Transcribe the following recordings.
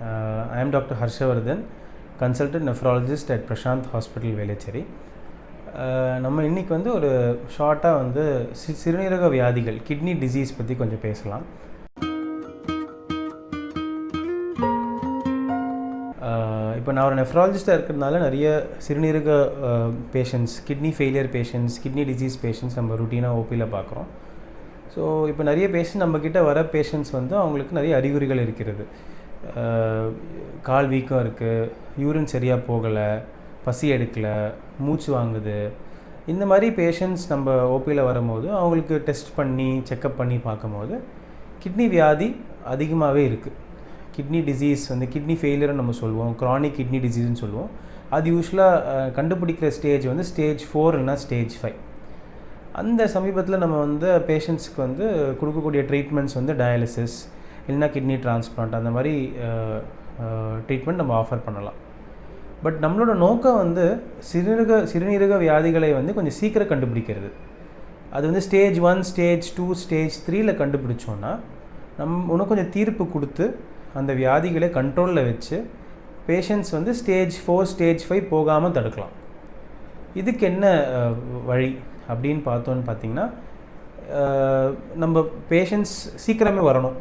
I am Dr. Harshavardhan, consultant nephrologist at Prashanth Hospital, Velachery. நம்ம இன்னைக்கு வந்து ஒரு ஷார்ட்டாக வந்து சிறுநீரக வியாதிகள் கிட்னி டிசீஸ் பற்றி கொஞ்சம் பேசலாம். இப்போ நான் ஒரு நெஃப்ராலஜிஸ்டாக இருக்கிறதுனால நிறைய சிறுநீரக patients, kidney failure patients, kidney disease patients நம்ம ருட்டீனாக ஓபியில் பார்க்குறோம். ஸோ இப்போ நிறைய பேஷண்ட் நம்மக்கிட்ட வர பேஷண்ட்ஸ் வந்து அவங்களுக்கு நிறைய அறிகுறிகள் இருக்கிறது. கால் வீக்கம் இருக்குது, யூரின் சரியாக போகலை, பசி எடுக்கலை, மூச்சு வாங்குது. இந்த மாதிரி பேஷண்ட்ஸ் நம்ம ஓபியில் வரும்போது அவங்களுக்கு டெஸ்ட் பண்ணி செக்கப் பண்ணி பார்க்கும்போது கிட்னி வியாதி அதிகமாகவே இருக்குது. கிட்னி டிசீஸ் வந்து கிட்னி ஃபெயிலியர்னு நம்ம சொல்லுவோம், க்ரானிக் கிட்னி டிசீஸ்னு சொல்லுவோம். அது யூஸ்வலாக கண்டுபிடிக்கிற ஸ்டேஜ் வந்து ஸ்டேஜ் 4 இல்லைனா ஸ்டேஜ் 5. அந்த சமீபத்தில் நம்ம வந்து பேஷண்ட்ஸ்க்கு வந்து கொடுக்கக்கூடிய ட்ரீட்மெண்ட்ஸ் வந்து டயாலிசிஸ் இல்லைனா கிட்னி டிரான்ஸ்பிளான்ட், அந்த மாதிரி ட்ரீட்மெண்ட் நம்ம ஆஃபர் பண்ணலாம். பட் நம்மளோட நோக்கம் வந்து சிறுநீரக வியாதிகளை வந்து கொஞ்சம் சீக்கிரம் கண்டுபிடிக்கிறது. அது வந்து ஸ்டேஜ் 1, ஸ்டேஜ் 2, ஸ்டேஜ் 3ல் கண்டுபிடிச்சோன்னா இன்னும் கொஞ்சம் தீர்ப்பு கொடுத்து அந்த வியாதிகளை கண்ட்ரோலில் வச்சு பேஷண்ட்ஸ் வந்து ஸ்டேஜ் 4, ஸ்டேஜ் 5 போகாமல் தடுக்கலாம். இதுக்கு என்ன வழி அப்படின்னு பார்த்திங்கன்னா, நம்ம பேஷண்ட்ஸ் சீக்கிரமே வரணும்.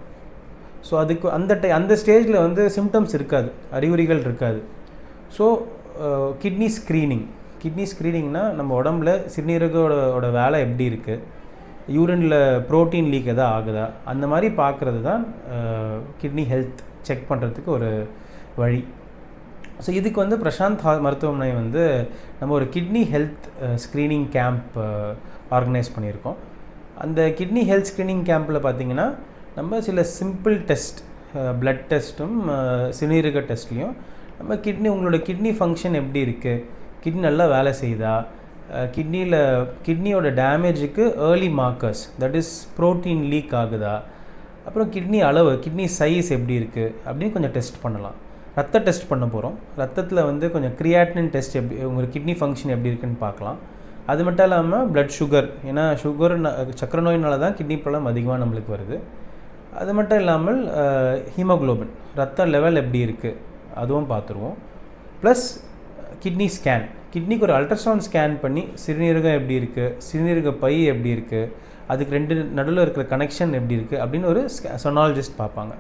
ஸோ அதுக்கு அந்த ஸ்டேஜில் வந்து சிம்டம்ஸ் இருக்காது, அறிகுறிகள் இருக்காது. ஸோ கிட்னி ஸ்க்ரீனிங்னால் நம்ம உடம்புல சிறுநீரகோட வேலை எப்படி இருக்குது, யூரினில் ப்ரோட்டீன் லீக் எதாவது ஆகுதா, அந்த மாதிரி பார்க்குறது தான் கிட்னி ஹெல்த் செக் பண்ணுறதுக்கு ஒரு வழி. ஸோ இதுக்கு வந்து பிரசாந்த் மருத்துவமனை வந்து நம்ம ஒரு kidney health screening camp organise பண்ணியிருக்கோம். அந்த கிட்னி ஹெல்த் ஸ்க்ரீனிங் கேம்பில் பார்த்திங்கன்னா நம்ம சில சிம்பிள் டெஸ்ட், பிளட் டெஸ்ட்டும் சிறுநீரக டெஸ்ட்லேயும் நம்ம உங்களோட கிட்னி ஃபங்க்ஷன் எப்படி இருக்குது, கிட்னி நல்லா வேலை செய்யுதா, கிட்னியோட டேமேஜுக்கு early markers, that is protein leak ஆகுதா, அப்புறம் கிட்னி அளவு, கிட்னி சைஸ் எப்படி இருக்குது அப்படின்னு கொஞ்சம் டெஸ்ட் பண்ணலாம். ரத்த டெஸ்ட் பண்ண போகிறோம். ரத்தத்தில் வந்து கொஞ்சம் கிரியாட்டினின் டெஸ்ட் எப்படி, உங்கள் கிட்னி ஃபங்க்ஷன் எப்படி இருக்குன்னு பார்க்கலாம். அது மட்டும் இல்லாமல் பிளட் சுகர், ஏன்னா சக்கரை நோயினால தான் கிட்னி ப்ராப்ளம் அதிகமாக நம்மளுக்கு வருது. அது மட்டும் இல்லாமல் ஹீமோக்ளோபின், ரத்த லெவல் எப்படி இருக்குது அதுவும் பார்த்துருவோம். ப்ளஸ் கிட்னி ஸ்கேன், கிட்னிக்கு ஒரு அல்ட்ராசவுண்ட் ஸ்கேன் பண்ணி சிறுநீரகம் எப்படி இருக்குது, சிறுநீரக பை எப்படி இருக்குது, அதுக்கு ரெண்டு நடுவில் இருக்கிற கனெக்ஷன் எப்படி இருக்குது அப்படின்னு ஒரு சொனாலஜிஸ்ட் பார்ப்பாங்க.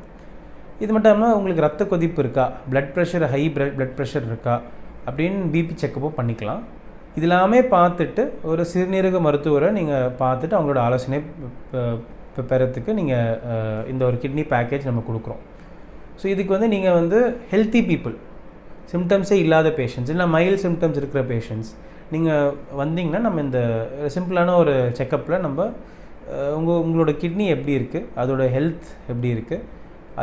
இது மட்டும் இல்லாமல் உங்களுக்கு ரத்த கொதிப்பு இருக்கா, blood pressure, high blood pressure இருக்கா அப்படின்னு பிபி செக்கப்பும் பண்ணிக்கலாம். இது எல்லாமே பார்த்துட்டு ஒரு சிறுநீரக மருத்துவரை நீங்கள் பார்த்துட்டு அவங்களோட ஆலோசனை பெறத்துக்கு நீங்கள் இந்த ஒரு கிட்னி பேக்கேஜ் நம்ம கொடுக்குறோம். ஸோ இதுக்கு வந்து நீங்கள் வந்து ஹெல்த்தி பீப்புள், சிம்டம்ஸே இல்லாத பேஷண்ட்ஸ் இல்லை மைல்டு சிம்டம்ஸ் இருக்கிற பேஷண்ட்ஸ் நீங்கள் வந்தீங்கன்னா நம்ம இந்த சிம்பிளான ஒரு செக்கப்பில் நம்ம உங்களோட கிட்னி எப்படி இருக்குது, அதோட ஹெல்த் எப்படி இருக்குது,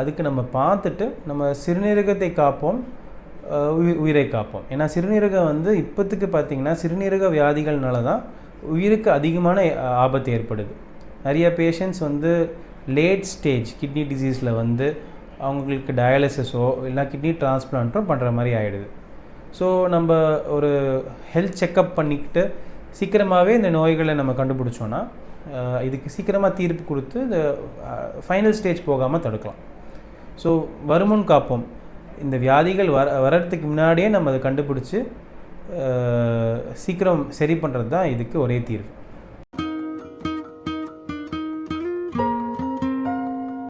அதுக்கு நம்ம பார்த்துட்டு நம்ம சிறுநீரகத்தை காப்போம், உயிரை காப்போம். ஏன்னா சிறுநீரகம் வந்து இப்போத்துக்கு பார்த்திங்கன்னா சிறுநீரக வியாதிகள்னால தான் உயிருக்கு அதிகமான ஆபத்து ஏற்படுது. நிறைய பேஷண்ட்ஸ் வந்து லேட் ஸ்டேஜ் கிட்னி டிசீஸில் வந்து அவங்களுக்கு டயாலிசிஸோ இல்லை கிட்னி டிரான்ஸ்பிளான்ட்டோ பண்ணுற மாதிரி ஆகிடுது. ஸோ நம்ம ஒரு ஹெல்த் செக்கப் பண்ணிக்கிட்டு சீக்கிரமாகவே இந்த நோய்களை நம்ம கண்டுபிடிச்சோன்னா இதுக்கு சீக்கிரமாக தீர்ப்பு கொடுத்து இந்த ஃபைனல் ஸ்டேஜ் போகாமல் தடுக்கலாம். ஸோ வருமுன் காப்போம். இந்த வியாதிகள் வர்றதுக்கு முன்னாடியே நம்ம அதை கண்டுபிடிச்சி சீக்கிரம் சரி பண்ணுறது தான் இதுக்கு ஒரே தீர்வு.